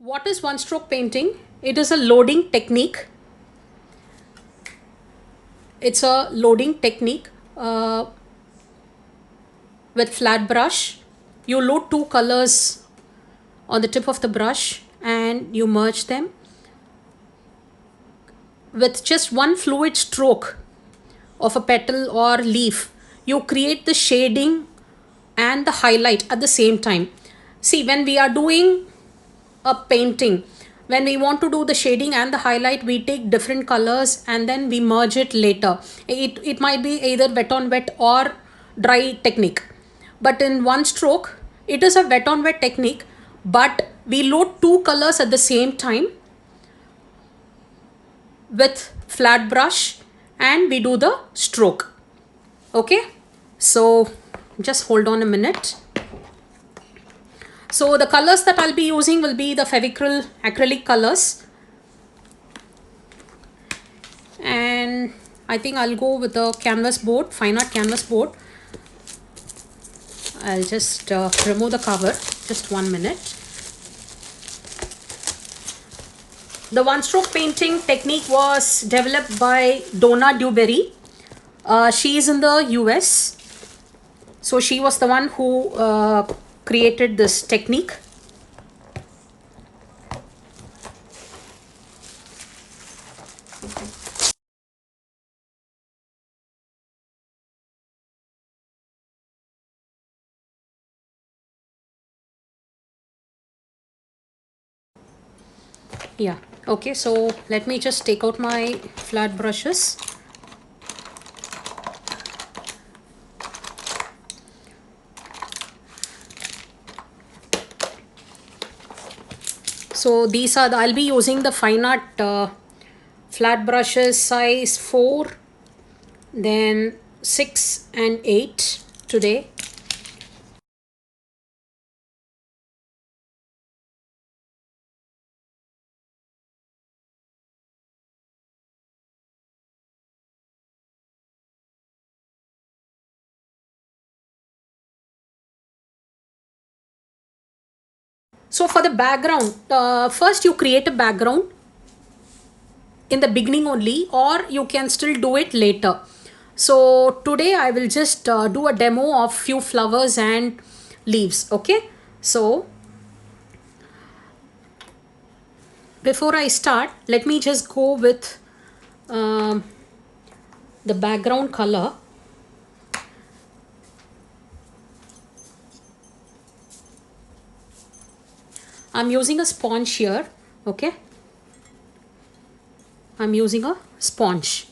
What is one stroke painting? It is a loading technique. It's a loading technique with flat brush. You load two colors on the tip of the brush and you merge them with just one fluid stroke of a petal or leaf. You create the shading and the highlight at the same time. See, when we are doing a painting, when we want to do the shading and the highlight, we take different colors and then we merge it later. It might be either wet on wet or dry technique, but in one stroke it is a wet on wet technique, but we load two colors at the same time with flat brush and we do the stroke. Okay, so just hold on a minute. So the colors that I'll be using will be the Fevicryl acrylic colors, and I think I'll go with the canvas board, fine art canvas board. I'll just remove the cover, just 1 minute. The one stroke painting technique was developed by Donna Dewberry. She is in the US, so she was the one who created this technique. Yeah, okay, so let me just take out my flat brushes. So these are I'll be using the fine art flat brushes size 4, then 6 and 8 today. So for the background, first you create a background in the beginning only, or you can still do it later. So today I will just do a demo of few flowers and leaves. Okay, so before I start, let me just go with um, the background color. I'm using a sponge here. Okay, I'm using a sponge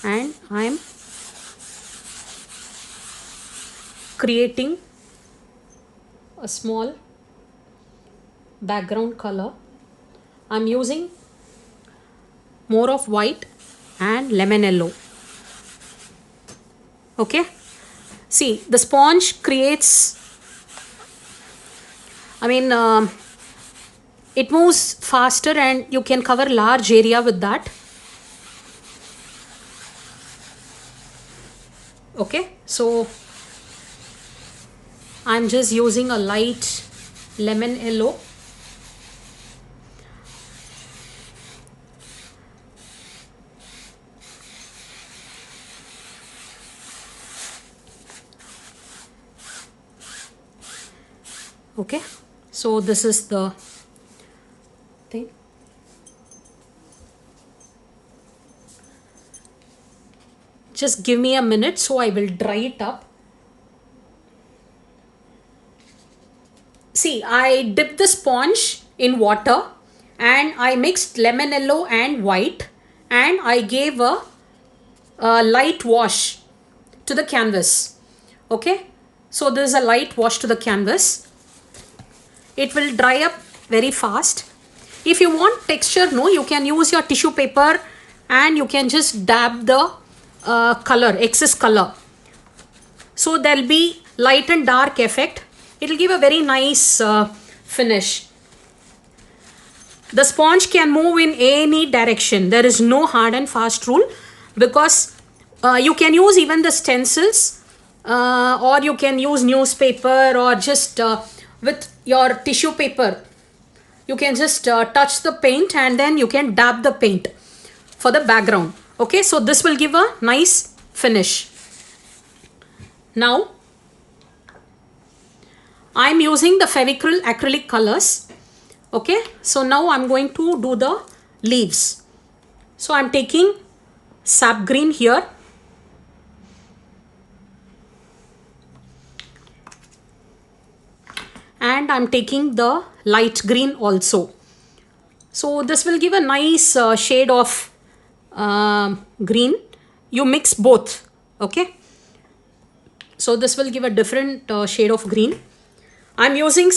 and I'm creating a small background color. I'm using more of white and lemon yellow. Okay, see, the sponge creates, it moves faster and you can cover large area with that. Okay, so I'm just using a light lemon yellow. Okay, so this is the thing. Just give me a minute, so I will dry it up. See, I dipped the sponge in water and I mixed lemon yellow and white, and I gave a light wash to the canvas. Okay, so this is a light wash to the canvas. It will dry up very fast. If you want texture, no, you can use your tissue paper and you can just dab the color, excess color. So there'll be light and dark effect. It will give a very nice finish. The sponge can move in any direction. There is no hard and fast rule, because you can use even the stencils, or you can use newspaper, or just with your tissue paper you can just touch the paint and then you can dab the paint for the background. Okay, so this will give a nice finish. Now I'm using the Fevicryl acrylic colors. Okay, so now I'm going to do the leaves. So I'm taking sap green here. And I'm taking the light green also. So this will give a nice shade of green. You mix both. Okay. So this will give a different shade of green. I'm using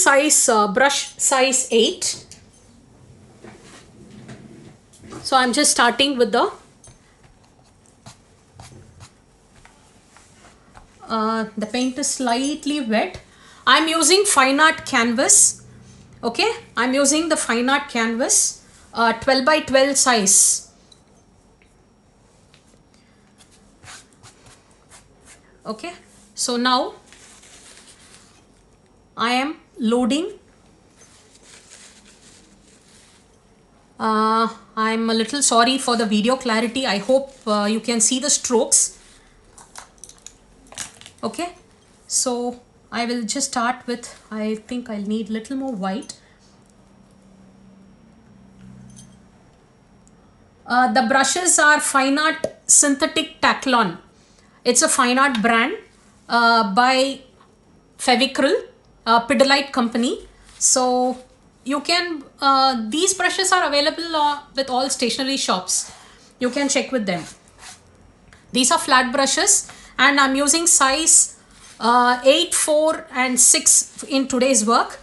brush size 8. So I'm just starting with the paint is slightly wet. I'm using fine art canvas. Okay, I'm using the fine art canvas 12 by 12 size. Okay, so now I am loading. I'm a little sorry for the video clarity. I hope you can see the strokes. Okay, so I will just start with, I think I'll need little more white. The brushes are Fine Art Synthetic Taklon. It's a fine art brand by Fevicryl, Pidilite company. So you can, these brushes are available with all stationery shops. You can check with them. These are flat brushes and I'm using size 8, 4 and 6 in today's work.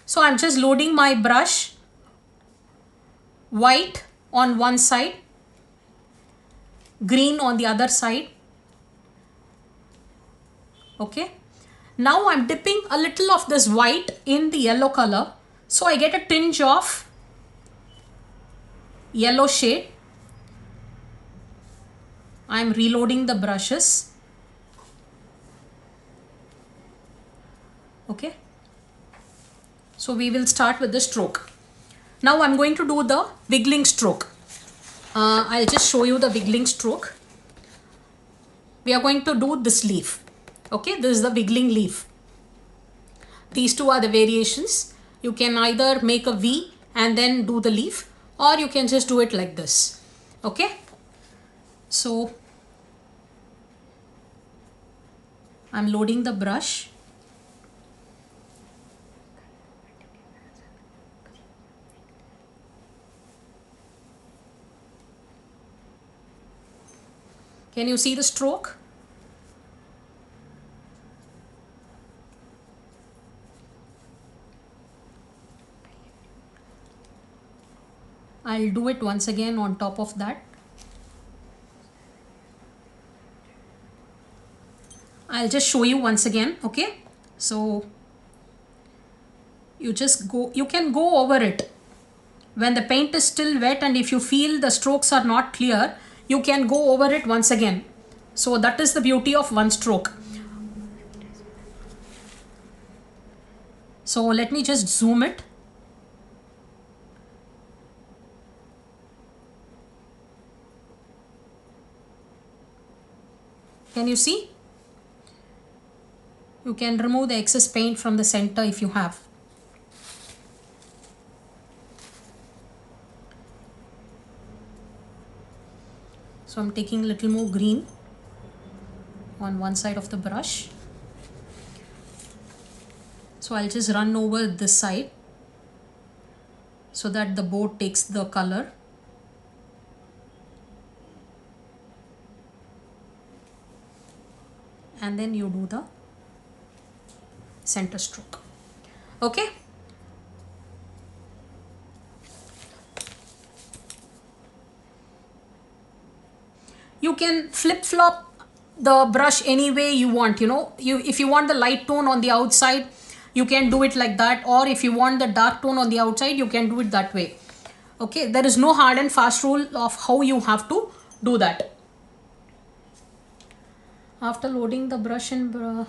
So I'm just loading my brush, white on one side, green on the other side. Okay. Now I'm dipping a little of this white in the yellow color. So I get a tinge of yellow shade. I'm reloading the brushes. Okay. So we will start with the stroke. Now I'm going to do the wiggling stroke. I'll just show you the wiggling stroke. We are going to do this leaf. Okay, this is the wiggling leaf. These two are the variations. You can either make a V and then do the leaf, or you can just do it like this. Okay. So I'm loading the brush. Can you see the stroke? I'll do it once again on top of that. I'll just show you once again. Okay. So you just go, you can go over it when the paint is still wet, and if you feel the strokes are not clear, you can go over it once again. So that is the beauty of one stroke. So let me just zoom it. Can you see? You can remove the excess paint from the center if you have. So I'm taking a little more green on one side of the brush. So I'll just run over this side so that the board takes the color. And then you do the center stroke. Okay. You can flip-flop the brush any way you want. You know, if you want the light tone on the outside, you can do it like that, or if you want the dark tone on the outside, you can do it that way. Okay, there is no hard and fast rule of how you have to do that. After loading the brush and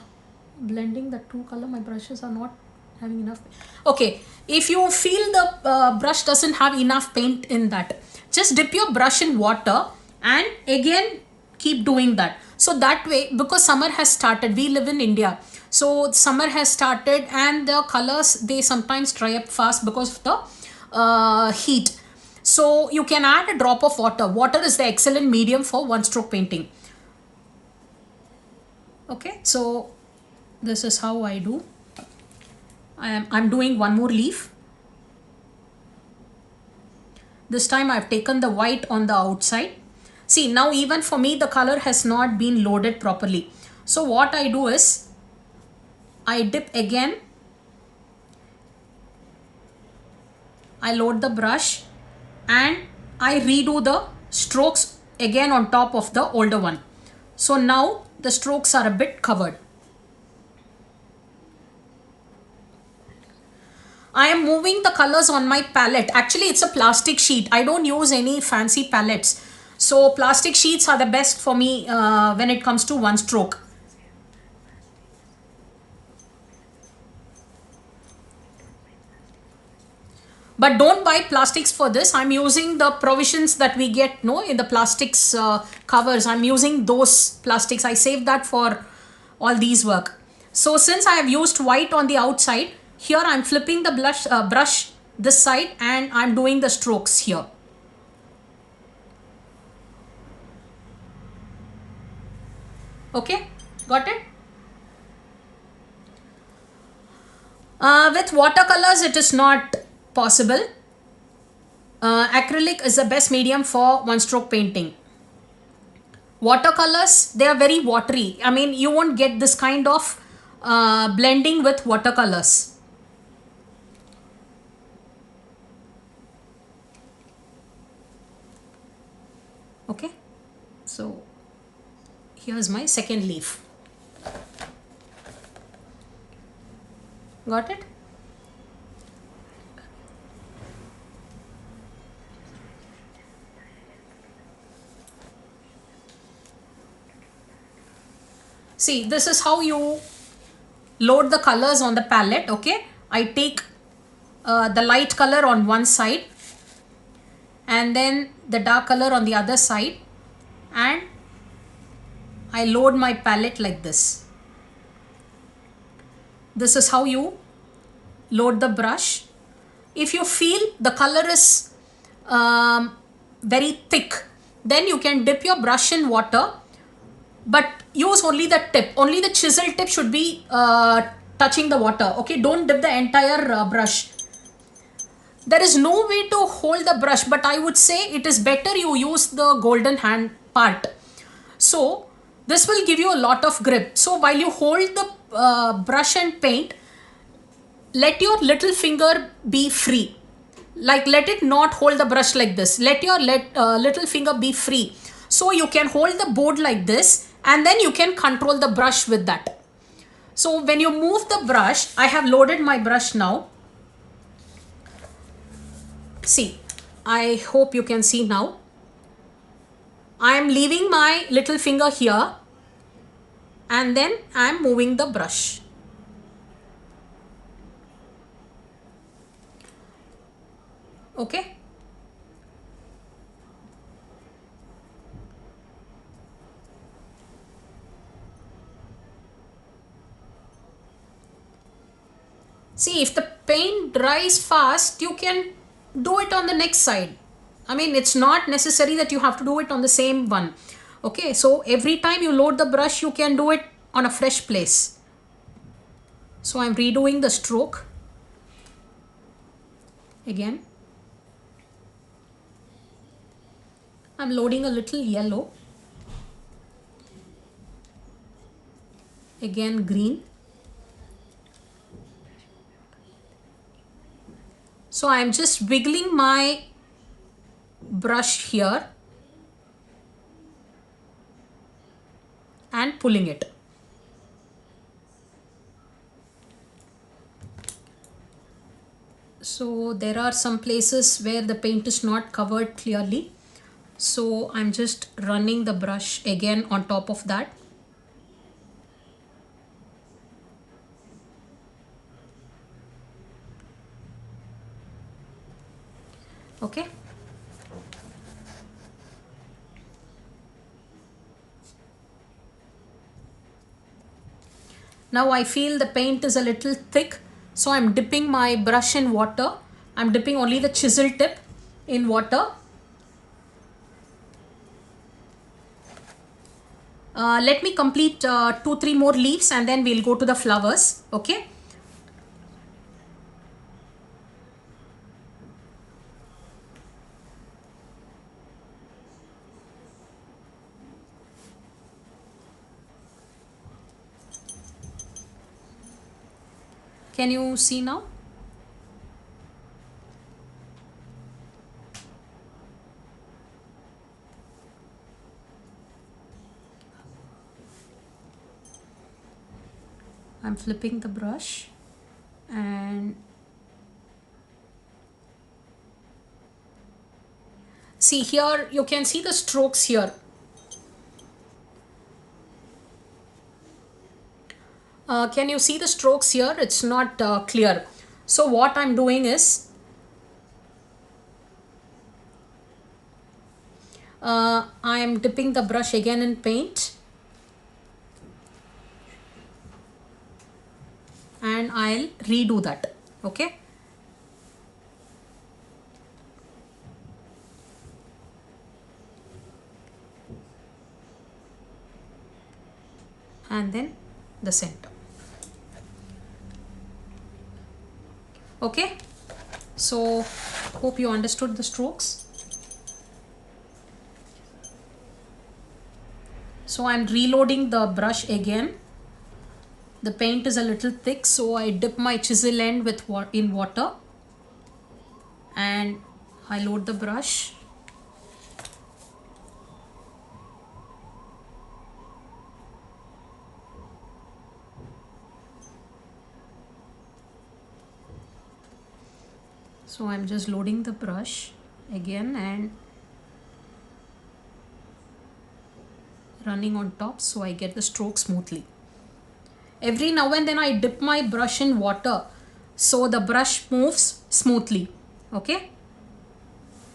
blending the two color, my brushes are not having enough. Okay, if you feel the brush doesn't have enough paint in that, just dip your brush in water and again keep doing that. So that way, because summer has started, we live in India, so summer has started and the colors, they sometimes dry up fast because of the heat. So you can add a drop of water. Water is the excellent medium for one stroke painting. Okay, so this is how I do. I'm doing one more leaf. This time I've taken the white on the outside. See, now even for me the color has not been loaded properly. So what I do is I dip again. I load the brush and I redo the strokes again on top of the older one. So now the strokes are a bit covered. I am moving the colors on my palette. Actually, it's a plastic sheet. I don't use any fancy palettes. So plastic sheets are the best for me when it comes to one stroke. But don't buy plastics for this. I'm using the provisions that we get in the plastics covers. I'm using those plastics. I saved that for all these work. So since I have used white on the outside, here I'm flipping the brush this side and I'm doing the strokes here. Okay, got it? With watercolors, it is not possible. Acrylic is the best medium for one stroke painting. Watercolors, they are very watery. I mean, you won't get this kind of blending with watercolors. Okay, so here's my second leaf. Got it? See, this is how you load the colors on the palette. Okay, I take the light color on one side and then the dark color on the other side, and I load my palette like this. This is how you load the brush. If you feel the color is very thick, then you can dip your brush in water, but use only the tip. Only the chisel tip should be touching the water. Okay, don't dip the entire brush. There is no way to hold the brush, but I would say it is better you use the golden hand part. So this will give you a lot of grip. So while you hold the brush and paint, let your little finger be free. Like, let it not hold the brush like this. Let your little finger be free. So you can hold the board like this and then you can control the brush with that. So when you move the brush, I have loaded my brush now. See, I hope you can see now. I am leaving my little finger here and then I am moving the brush. Okay. See, if the paint dries fast, you can do it on the next side. I mean, it's not necessary that you have to do it on the same one. Okay, so every time you load the brush, you can do it on a fresh place. So I'm redoing the stroke again. I'm loading a little yellow, again green. So I'm just wiggling my brush here and pulling it. So there are some places where the paint is not covered clearly. So I'm just running the brush again on top of that. Okay. Now I feel the paint is a little thick, so I'm dipping my brush in water. I'm dipping only the chisel tip in water. Let me complete 2-3 more leaves and then we'll go to the flowers. Okay. Can you see now? I'm flipping the brush and see here, you can see the strokes here. Can you see the strokes here? It's not clear. So what I'm doing is I'm dipping the brush again in paint and I'll redo that. Okay. And then the center. Okay. So hope you understood the strokes. So I'm reloading the brush again. The paint is a little thick, so I dip my chisel end with in water and I load the brush. So I'm just loading the brush again and running on top so I get the stroke smoothly. Every now and then I dip my brush in water so the brush moves smoothly. Okay.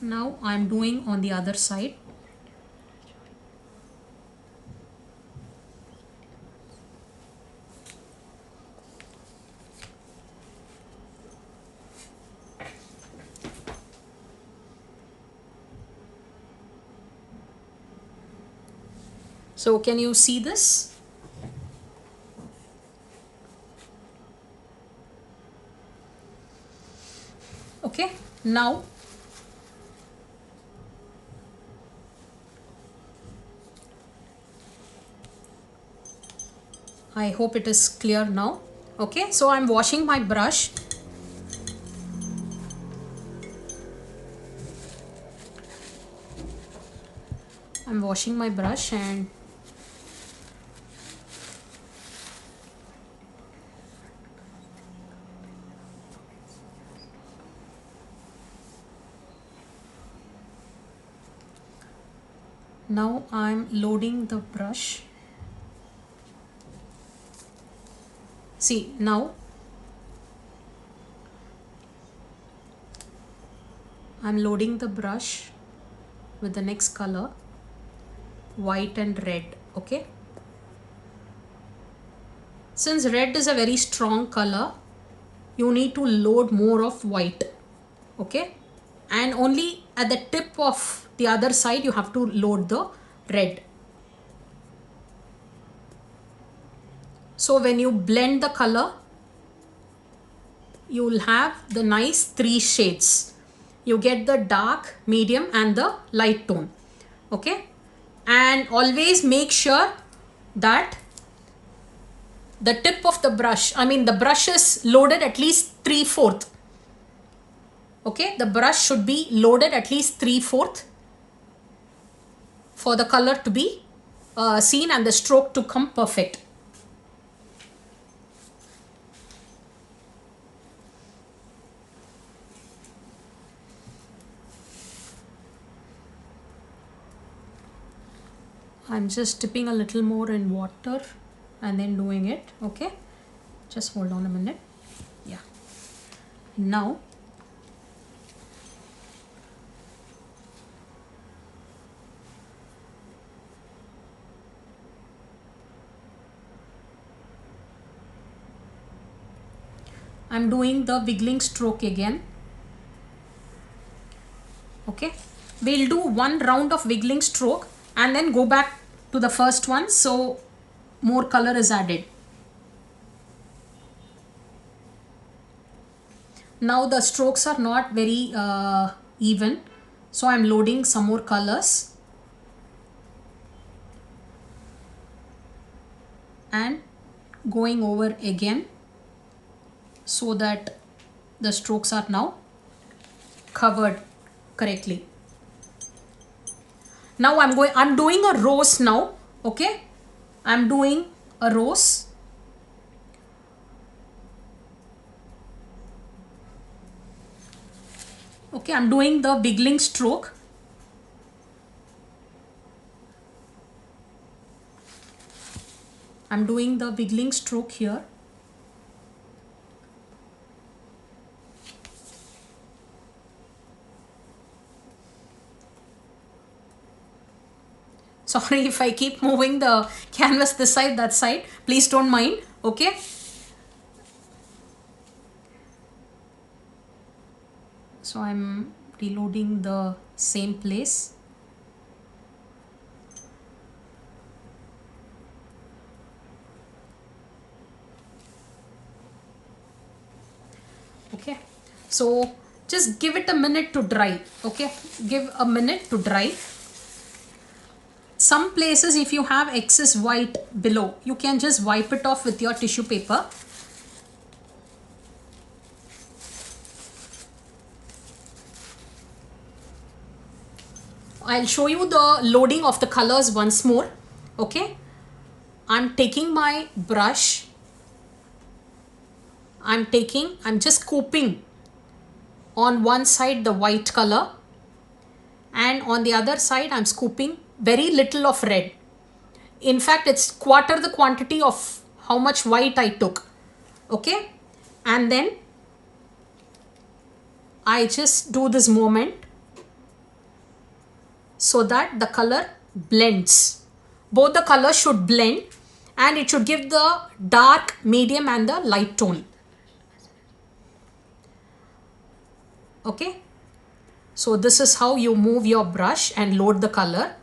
Now I'm doing on the other side. So can you see this? Okay. Now I hope it is clear now. Okay. So I'm washing my brush. I'm washing my brush and now I'm loading the brush. See now I'm loading the brush with the next color, white and red. Okay. Since red is a very strong color, you need to load more of white. Okay. And only at the tip of the other side you have to load the red. So when you blend the color, you will have the nice 3 shades. You get the dark, medium and the light tone. Okay. And always make sure that the tip of the brush, the brush is loaded at least 3/4. Okay. The brush should be loaded at least 3/4 for the color to be seen and the stroke to come perfect. I'm just dipping a little more in water and then doing it. Okay. Just hold on a minute. Yeah. Now I'm doing the wiggling stroke again. Okay, we'll do one round of wiggling stroke and then go back to the first one so more color is added. Now the strokes are not very even, so I'm loading some more colors and going over again so that the strokes are now covered correctly. Now I'm doing a rose now. Okay, I'm doing a rose. Okay, I'm doing the wiggling stroke. I'm doing the wiggling stroke here. Sorry if I keep moving the canvas this side, that side. Please don't mind. Okay. So I'm reloading the same place. Okay. So just give it a minute to dry. Okay. Give a minute to dry. Some places, if you have excess white below, you can just wipe it off with your tissue paper. I'll show you the loading of the colors once more. Okay, I'm taking my brush. I'm just scooping on one side the white color, and on the other side I'm scooping very little of red. In fact, it's quarter the quantity of how much white I took. Okay, and then I just do this movement so that the color blends. Both the colors should blend and it should give the dark, medium and the light tone. Okay, so this is how you move your brush and load the color.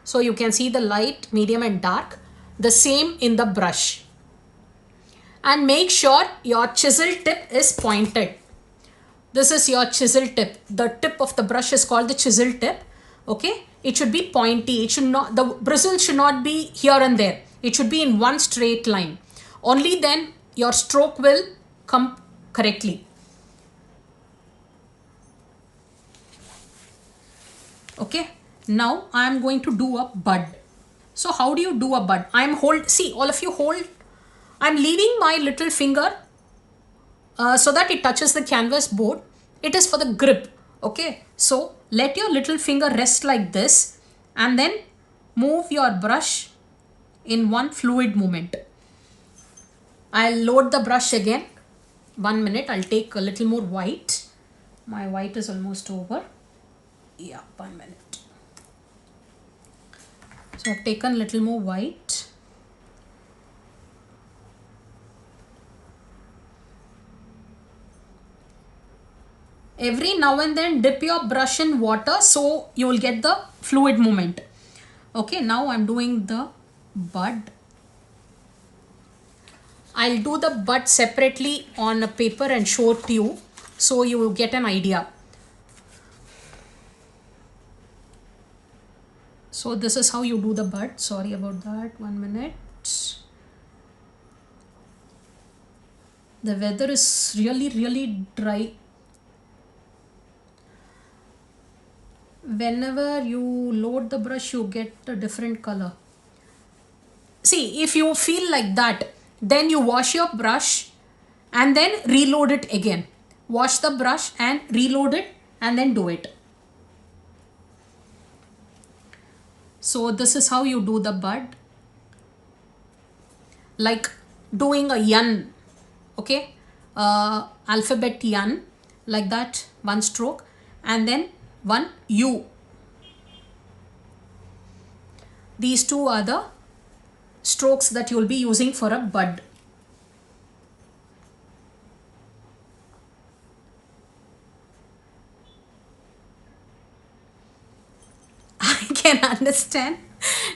So you can see the light, medium and dark, the same in the brush. And make sure your chisel tip is pointed. This is your chisel tip. The tip of the brush is called the chisel tip. Okay, it should be pointy. It should not, the bristle should not be here and there. It should be in one straight line. Only then your stroke will come correctly. Okay, now I am going to do a bud. So how do you do a bud? See, all of you hold. I'm leaving my little finger so that it touches the canvas board. It is for the grip. Okay, so let your little finger rest like this and then move your brush in one fluid movement. I'll load the brush again. 1 minute. I'll take a little more white. My white is almost over. Yeah, 1 minute. So I've taken a little more white. Every now and then dip your brush in water so you will get the fluid movement. Okay, now I'm doing the bud. I'll do the bud separately on a paper and show it to you so you will get an idea. So this is how you do the bud. Sorry about that. 1 minute. The weather is really dry. Whenever you load the brush, you get a different color. See, if you feel like that, then you wash your brush and then reload it again. Wash the brush and reload it and then do it. So this is how you do the bud. Like doing a yan. Okay, alphabet yan, like that, one stroke, and then one U. These two are the strokes that you will be using for a bud. understand.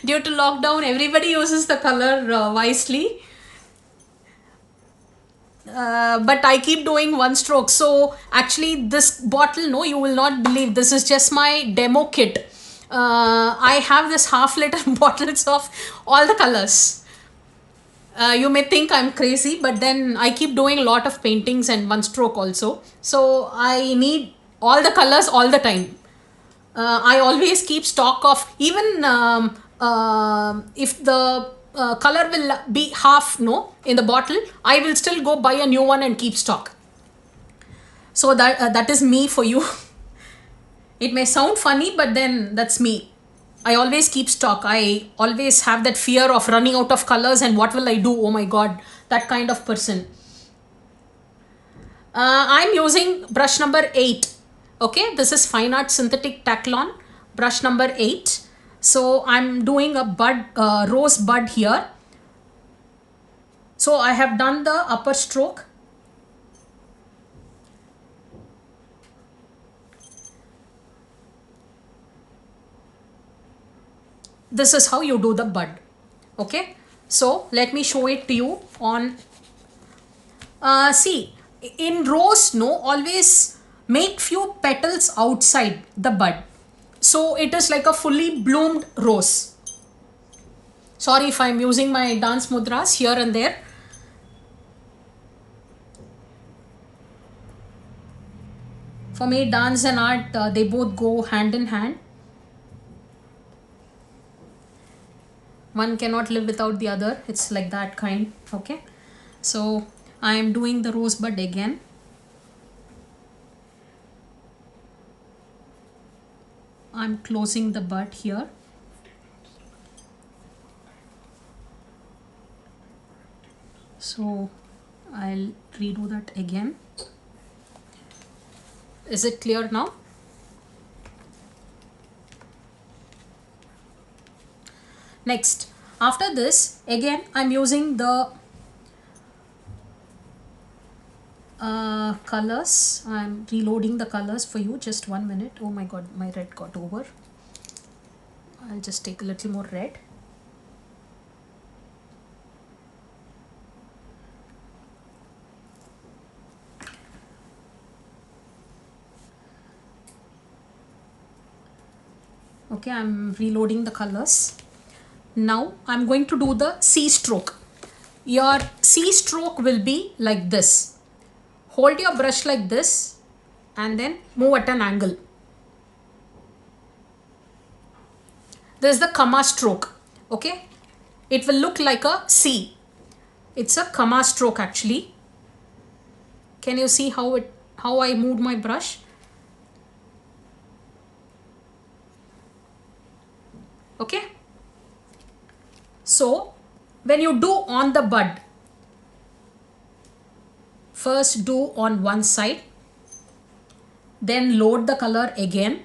Due to lockdown, everybody uses the color wisely. But I keep doing one stroke. So actually this bottle, no, you will not believe, this is just my demo kit. I have this half-liter bottles of all the colors. You may think I'm crazy, but then I keep doing a lot of paintings and one stroke also. So I need all the colors all the time. I always keep stock of, even if the color will be half no in the bottle, I will still go buy a new one and keep stock. So that is me for you. It may sound funny, but then that's me. I always keep stock. I always have that fear of running out of colors and what will I do? Oh my god, that kind of person. I'm using brush number 8. Okay, this is Fine Art Synthetic Taklon brush number 8. So I'm doing a bud, rose bud here. So I have done the upper stroke. This is how you do the bud. Okay, so let me show it to you on. See, in rose, no, always make few petals outside the bud. So it is like a fully bloomed rose. Sorry if I'm using my dance mudras here and there. For me, dance and art, they both go hand in hand. One cannot live without the other. It's like that kind. Okay. So I am doing the rosebud again. I'm closing the bud here. So I'll redo that again. Is it clear now? Next, after this, again I'm using the colors. I'm reloading the colors for you. Just 1 minute. Oh my god, my red got over. I'll just take a little more red. Okay, I'm reloading the colors. Now I'm going to do the C stroke. Your C stroke will be like this. Hold your brush like this and then move at an angle. This is the comma stroke. Okay, it will look like a C. It's a comma stroke actually. Can you see how I moved my brush? Okay, so when you do on the bud, first do on one side, then load the color again,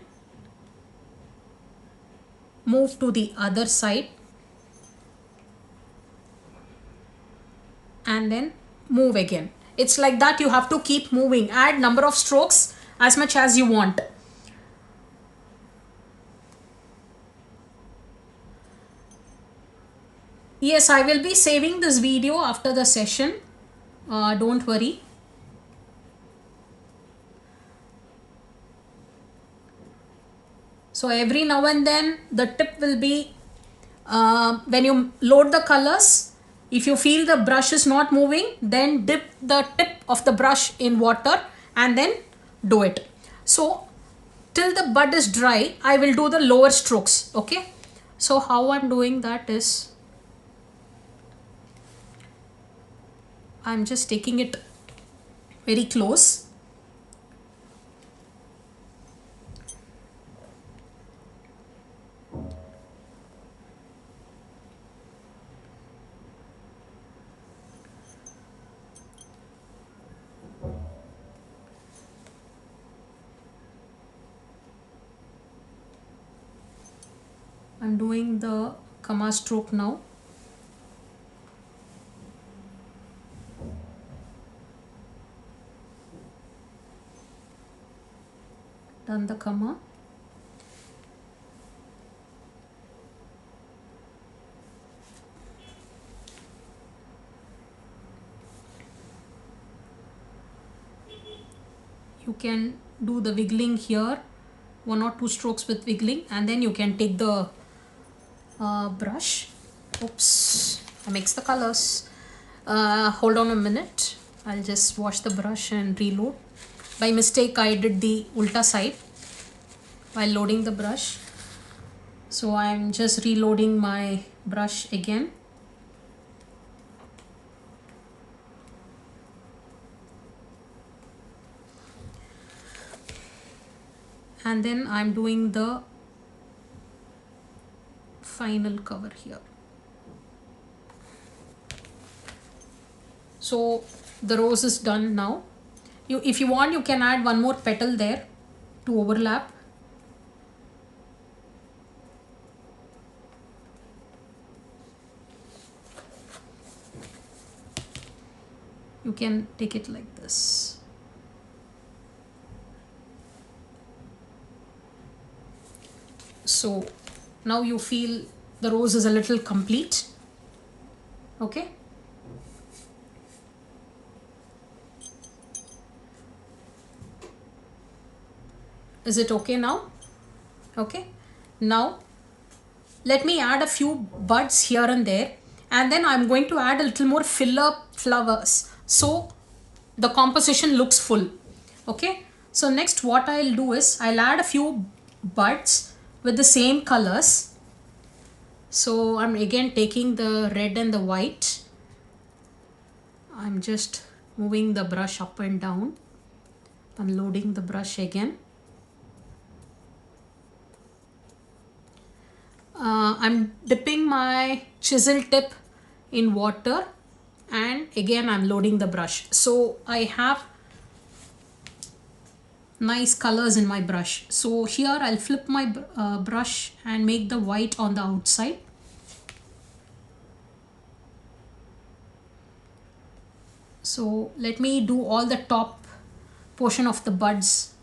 move to the other side, and then move again. It's like that. You have to keep moving. Add number of strokes as much as you want. Yes, I will be saving this video after the session. Don't worry. So every now and then the tip will be when you load the colors, if you feel the brush is not moving, then dip the tip of the brush in water and then do it. So till the bud is dry, I will do the lower strokes. Okay, so how I'm doing that is, I'm just taking it very close. I'm doing the comma stroke now. Done the comma. you can do the wiggling here, 1 or 2 strokes with wiggling, and then you can take the brush. Oops, I mix the colors. Hold on a minute, I'll just wash the brush and reload. By mistake I did the ulta side while loading the brush, so I'm just reloading my brush again. And then I'm doing the final cover here. So the rose is done now. If you want, you can add one more petal there to overlap. You can take it like this. So now you feel the rose is a little complete. Okay. Is it okay now? Okay. Now let me add a few buds here and there, and then I'm going to add a little more filler flowers so the composition looks full. Okay. So next what I'll do is I'll add a few buds with the same colors. So I'm again taking the red and the white. I'm just moving the brush up and down. I'm loading the brush again. I'm dipping my chisel tip in water, and again I'm loading the brush. So I have nice colors in my brush. So here I'll flip my brush and make the white on the outside. So let me do all the top portion of the buds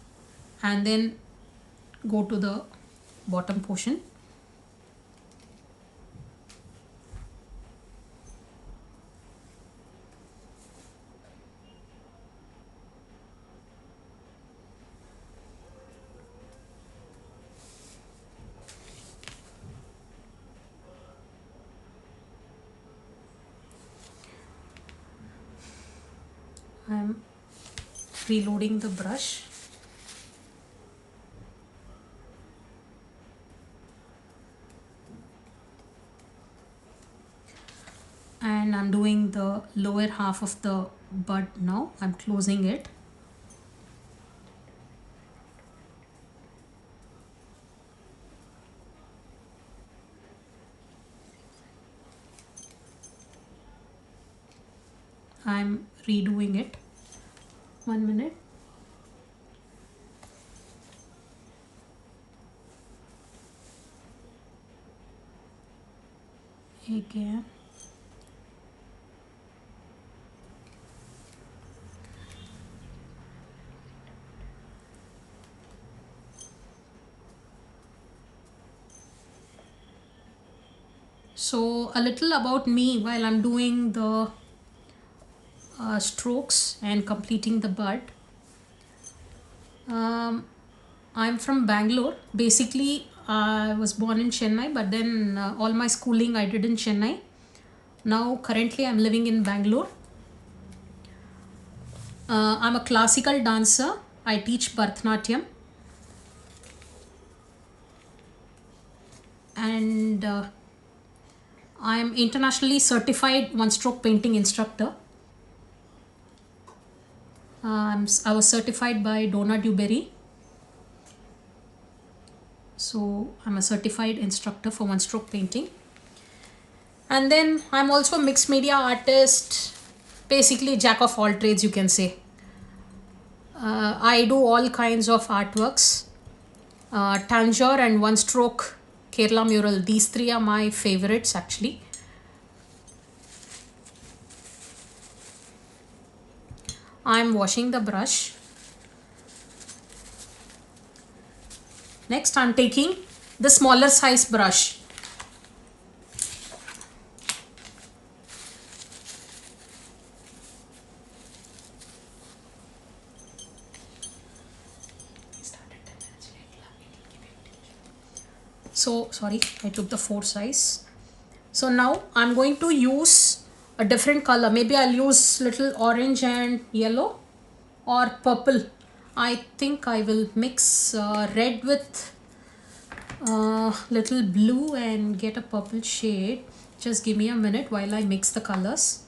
and then go to the bottom portion. I'm reloading the brush. And I'm doing the lower half of the bud now. I'm closing it. I'm redoing it. 1 minute. Again. So a little about me while I'm doing the strokes and completing the bud. I'm from Bangalore. Basically, I was born in Chennai, but then all my schooling I did in Chennai. Now currently I'm living in Bangalore. I'm a classical dancer. I teach Bharatanatyam. And I am internationally certified one-stroke painting instructor. I was certified by Donna Dewberry. So I'm a certified instructor for one-stroke painting. And then I'm also a mixed media artist, basically jack of all trades, you can say. I do all kinds of artworks. Tanjore and one-stroke Kerala mural, these three are my favorites actually. I'm washing the brush. Next I'm taking the smaller size brush. So sorry, I took the 4 size. So now I'm going to use a different color. Maybe I'll use little orange and yellow or purple. I think I will mix red with little blue and get a purple shade. Just give me a minute while I mix the colors.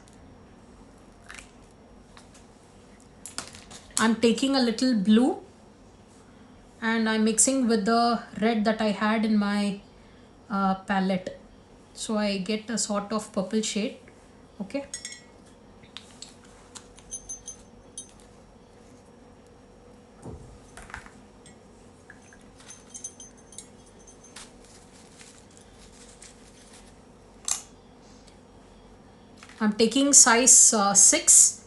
I'm taking a little blue and I'm mixing with the red that I had in my palette, so I get a sort of purple shade. Okay, I'm taking size 6.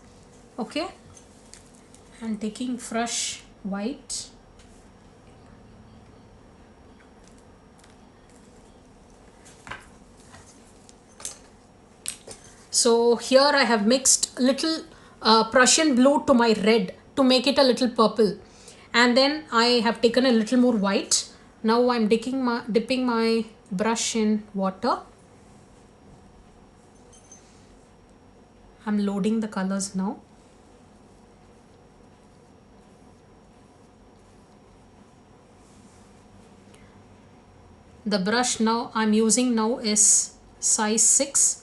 Okay, and taking fresh white. So here I have mixed little Prussian blue to my red to make it a little purple, and then I have taken a little more white. Now I'm dipping my brush in water. I'm loading the colors now. The brush now I'm using now is size 6.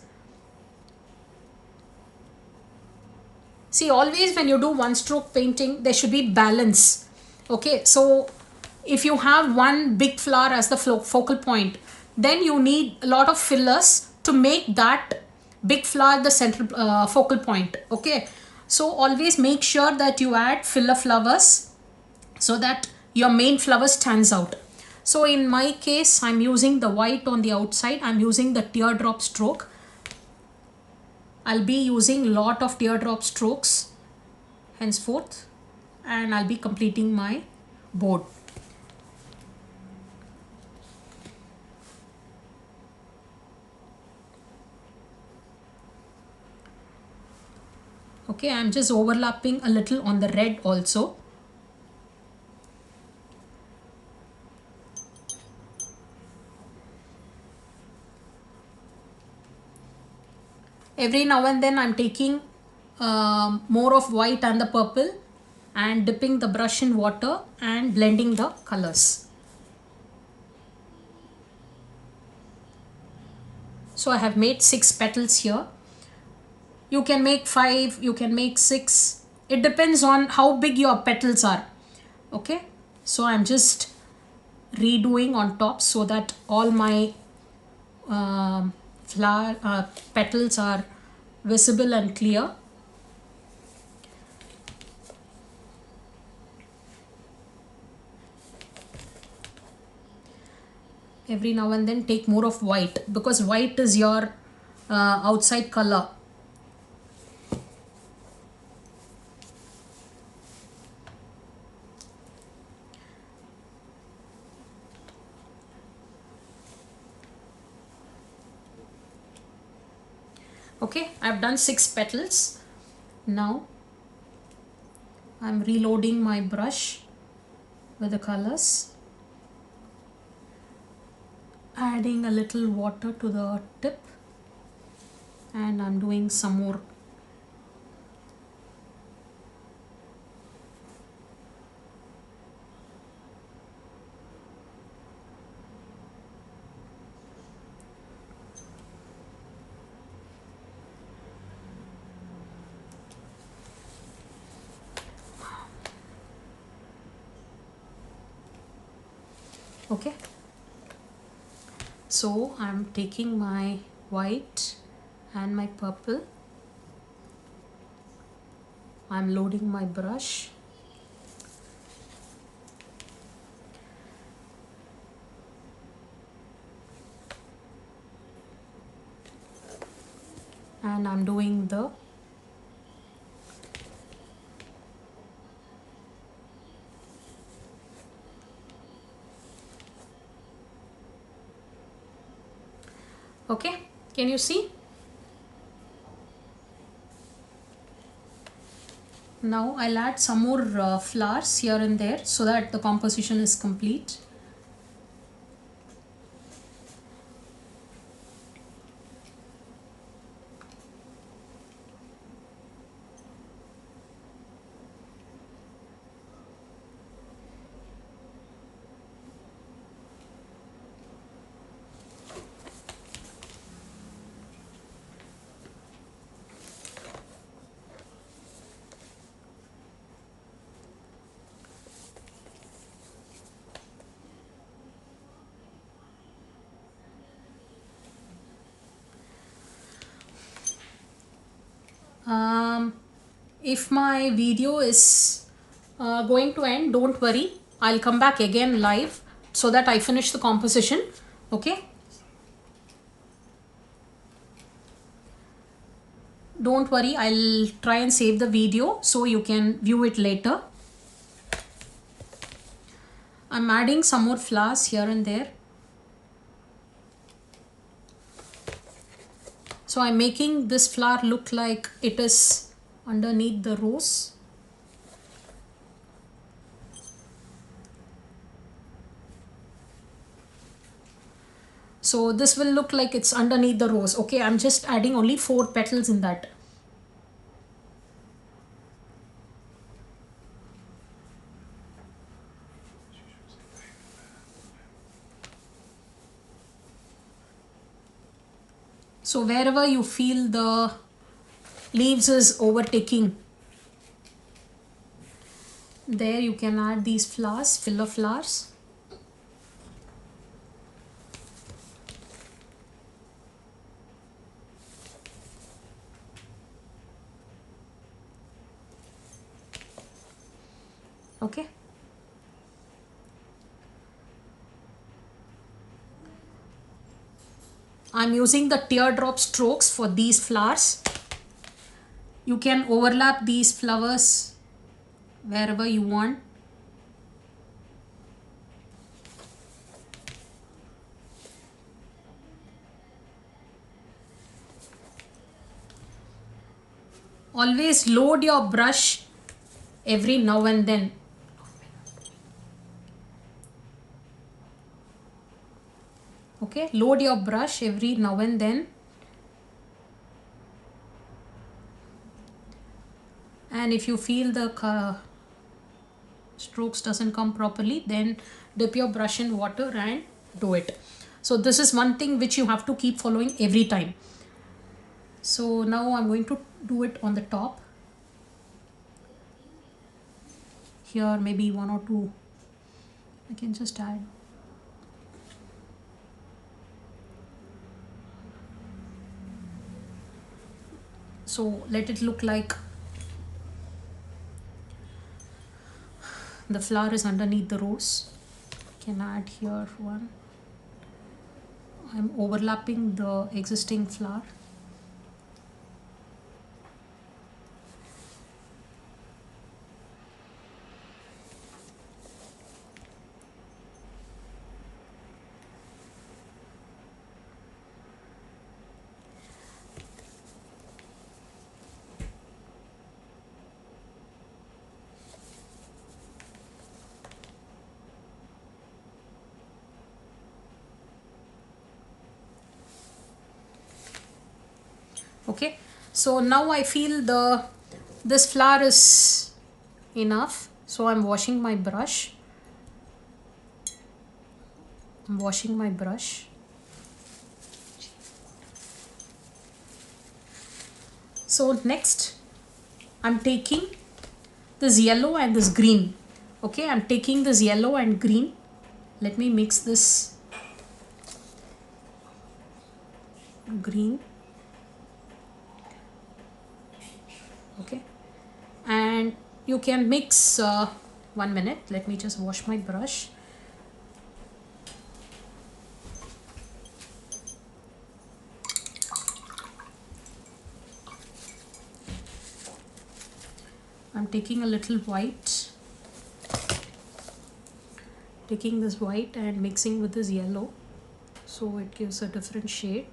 See, always when you do one stroke painting, there should be balance. Okay, so if you have one big flower as the focal point, then you need a lot of fillers to make that big flower the central focal point. Okay, so always make sure that you add filler flowers so that your main flower stands out. So in my case, I'm using the white on the outside. I'm using the teardrop stroke. I'll be using lot of teardrop strokes henceforth, and I'll be completing my board. Okay, I'm just overlapping a little on the red also. Every now and then I'm taking more of white and the purple and dipping the brush in water and blending the colors. So I have made 6 petals here. You can make 5, you can make 6. It depends on how big your petals are. Okay, so I'm just redoing on top so that all my flower petals are visible and clear. Every now and then take more of white because white is your outside color. Okay, I've done 6 petals. Now I'm reloading my brush with the colors, adding a little water to the tip, and I'm doing some more. Okay, so I'm taking my white and my purple. I'm loading my brush. And I'm doing the okay, can you see? Now I'll add some more flowers here and there so that the composition is complete. um, if my video is going to end, don't worry, I'll come back again live so that I finish the composition. Okay, don't worry, I'll try and save the video so you can view it later. I'm adding some more flowers here and there. So I'm making this flower look like it is underneath the rose. So this will look like it's underneath the rose. Okay, I'm just adding only 4 petals in that. So wherever you feel the leaves is overtaking, there you can add these flowers, filler flowers. Okay. I'm using the teardrop strokes for these flowers. You can overlap these flowers wherever you want. Always load your brush every now and then. Okay, load your brush every now and then. And if you feel the strokes doesn't come properly, then dip your brush in water and do it. So this is one thing which you have to keep following every time. So now I'm going to do it on the top. Here maybe 1 or 2 I can just add. So let it look like the flower is underneath the rose. I can add here 1. I'm overlapping the existing flower. Okay, so now I feel this flower is enough, so I'm washing my brush. So next I'm taking this yellow and this green. Okay, I'm taking this yellow and green. Let me mix this green. Okay, and you can mix 1 minute. Let me just wash my brush. I'm taking a little white, taking this white and mixing with this yellow, so it gives a different shade.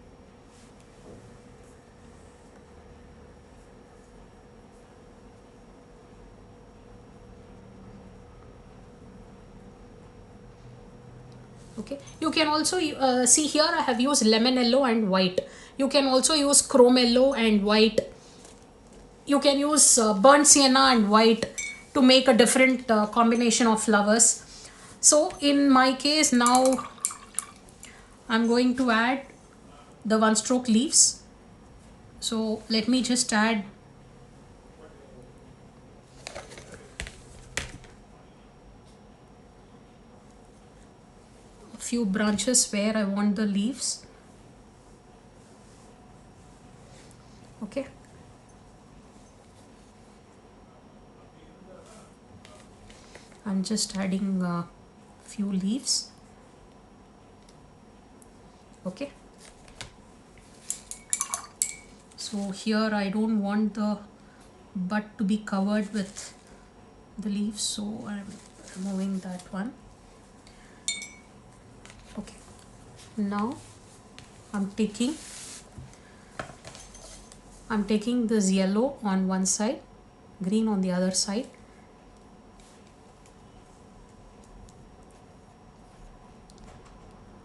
Okay, you can also see here I have used lemon yellow and white. You can also use chrome yellow and white. You can use burnt sienna and white to make a different combination of flowers. So in my case now I'm going to add the 1 stroke leaves. So let me just add a few branches where I want the leaves. Okay, I'm just adding a few leaves. Okay, so here I don't want the bud to be covered with the leaves, so I'm removing that one. Okay, now I'm taking this yellow on one side, green on the other side.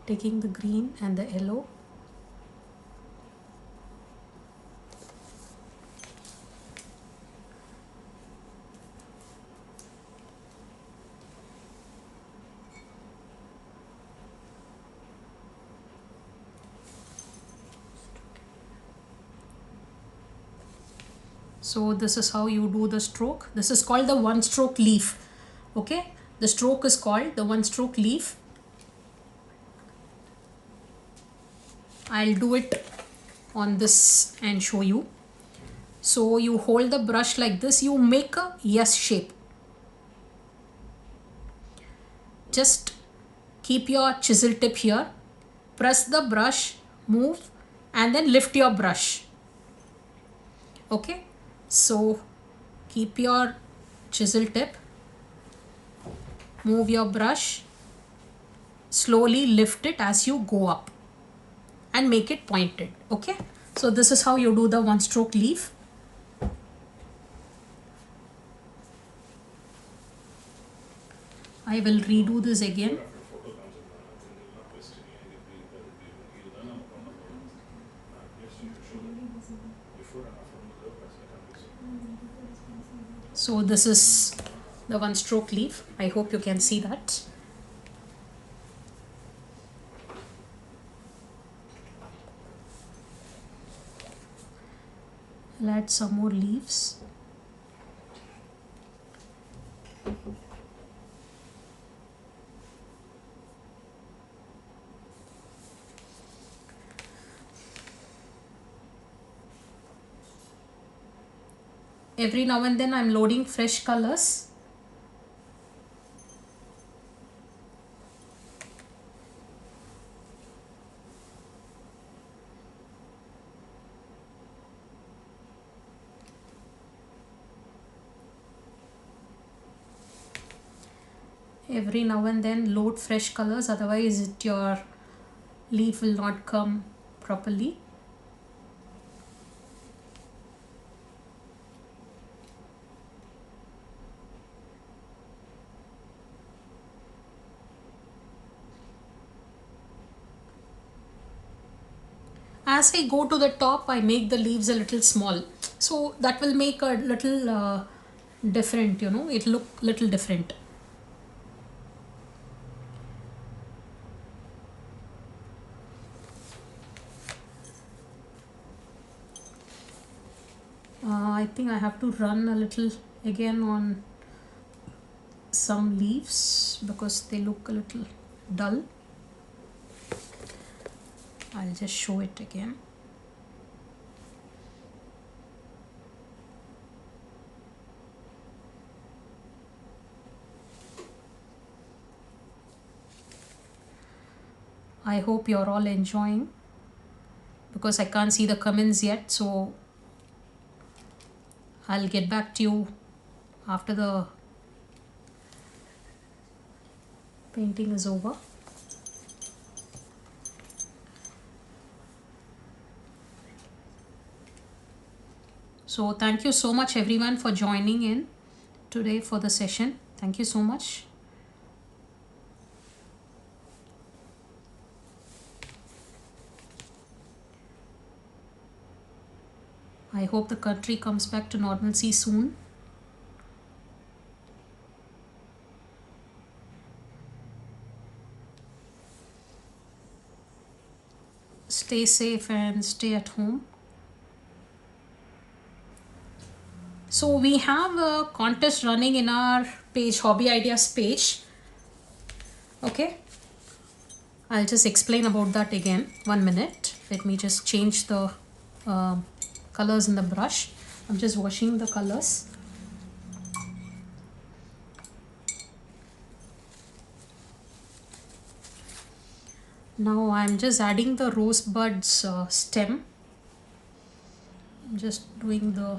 Taking the green and the yellow. So this is how you do the stroke. This is called the one stroke leaf. Okay, the stroke is called the one stroke leaf. I'll do it on this and show you. So you hold the brush like this, you make a yes shape. Just keep your chisel tip here, press the brush, move, and then lift your brush. Okay, so keep your chisel tip, move your brush, slowly lift it as you go up and make it pointed. Okay, so this is how you do the one stroke leaf. I will redo this again. So this is the one stroke leaf. I hope you can see that. I'll add some more leaves. Every now and then I'm loading fresh colors. Every now and then load fresh colors, otherwise your leaf will not come properly. As I go to the top, I make the leaves a little small, so that will make a little different, you know, it look little different. I think I have to run a little again on some leaves because they look a little dull. I'll just show it again. I hope you're all enjoying, because I can't see the comments yet, so I'll get back to you after the painting is over. So thank you so much everyone for joining in today for the session. Thank you so much. I hope the country comes back to normalcy soon. Stay safe and stay at home. So we have a contest running in our page, Hobby Ideas page. Okay, I'll just explain about that again. 1 minute. Let me just change the colors in the brush. I'm just washing the colors. Now I'm just adding the rosebuds stem. I'm just doing the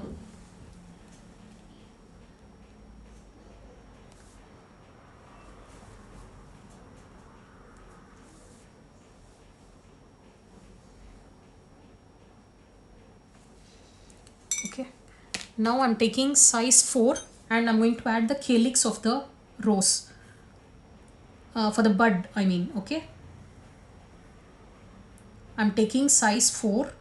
okay. Now I'm taking size 4 and I'm going to add the calyx of the rose for the bud, I mean. Okay, I'm taking size 4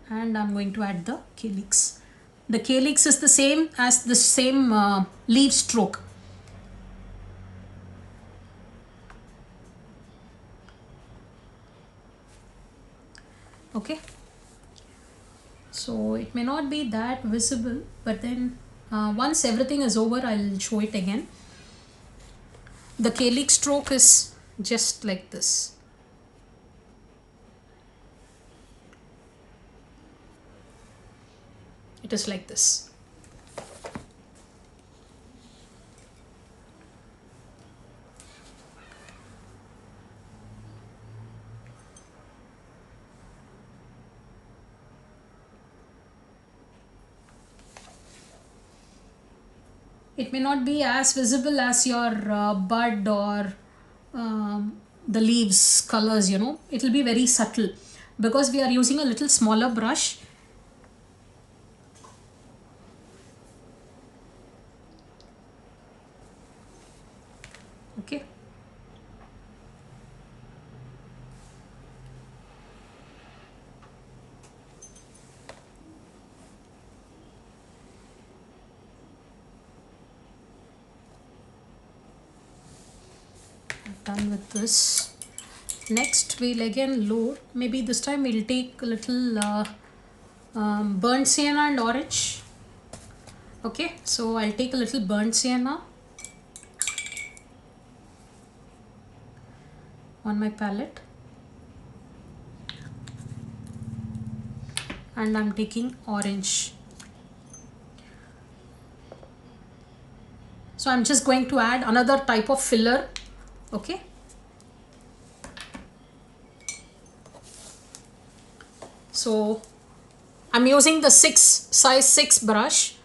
and I'm going to add the calyx. The calyx is the same as the same leaf stroke. Okay, so it may not be that visible, but then once everything is over, I'll show it again. The calyx stroke is just like this. It is like this. It may not be as visible as your bud or the leaves colors, you know. It will be very subtle because we are using a little smaller brush. Okay, done with this. Next we'll again load. Maybe this time we'll take a little burnt sienna and orange. Okay, so I'll take a little burnt sienna on my palette and I'm taking orange. So I'm just going to add another type of filler. Okay, so I'm using the size 6 brush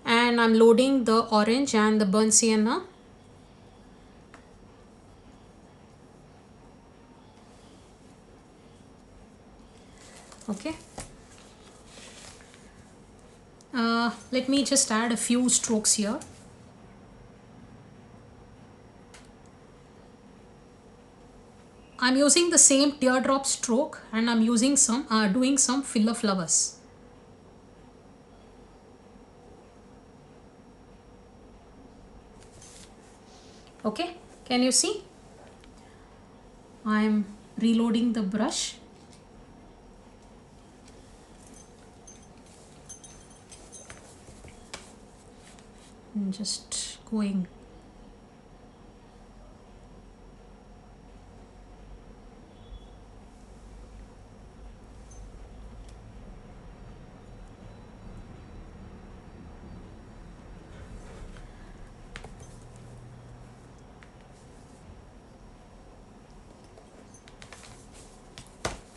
and I'm loading the orange and the burnt sienna. Okay, let me just add a few strokes here. I'm using the same teardrop stroke and I'm using some doing some filler flowers. Okay, can you see? I'm reloading the brush. And just going.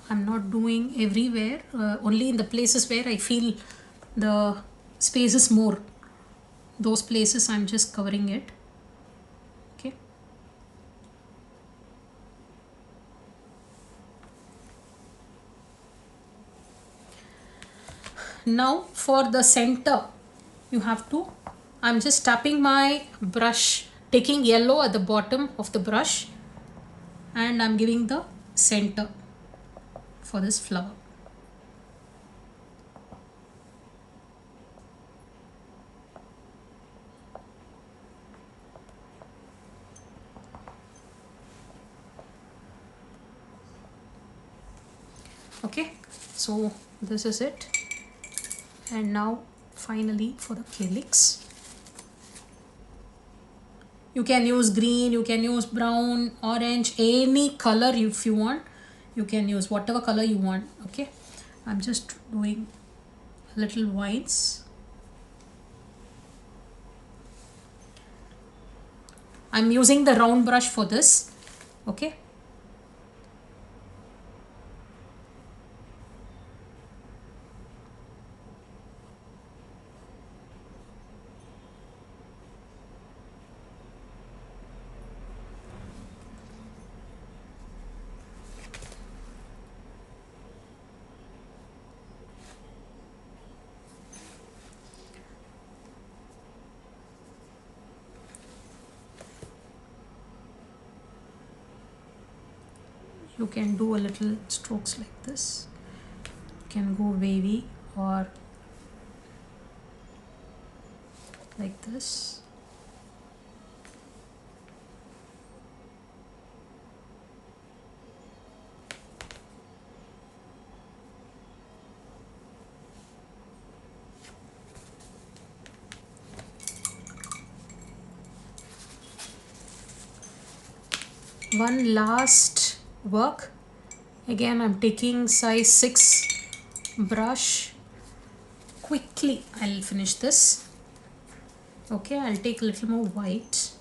I'm not doing everywhere, only in the places where I feel the space is more. Those places I'm just covering it. Okay. Now for the center, you have to, I'm just tapping my brush, taking yellow at the bottom of the brush and I'm giving the center for this flower. Okay, so this is it. And now finally for the calyx, you can use green, you can use brown, orange, any color if you want. You can use whatever color you want. Okay, I'm just doing little whites. I'm using the round brush for this. Okay. You can do a little strokes like this. You can go wavy or like this. One last work. Again, I'm taking size 6 brush. Quickly I'll finish this. Okay, I'll take a little more white.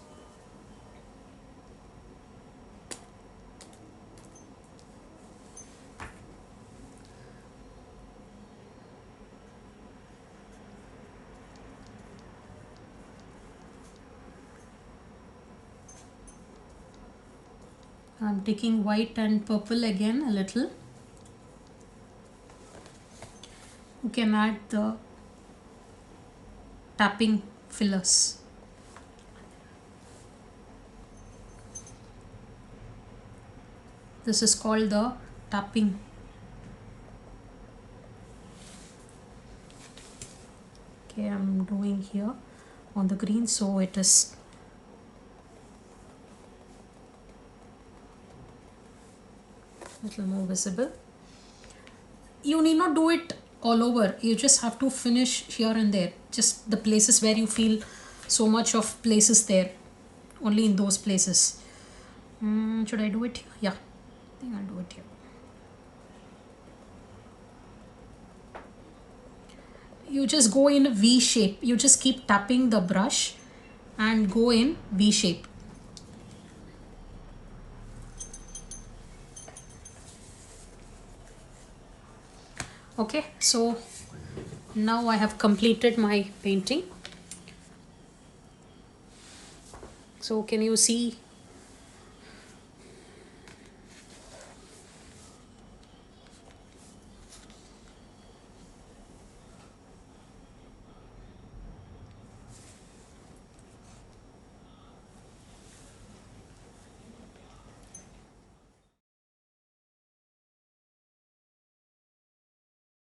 I'm taking white and purple again a little. You can add the tapping fillers. This is called the tapping. Okay, I'm doing here on the green so it is a little more visible. You need not do it all over. You just have to finish here and there. Just the places where you feel so much of places there. Only in those places. Should I do it here? Yeah, I think I'll do it here. You just go in a V shape. You just keep tapping the brush and go in V shape. Okay, so now I have completed my painting. So can you see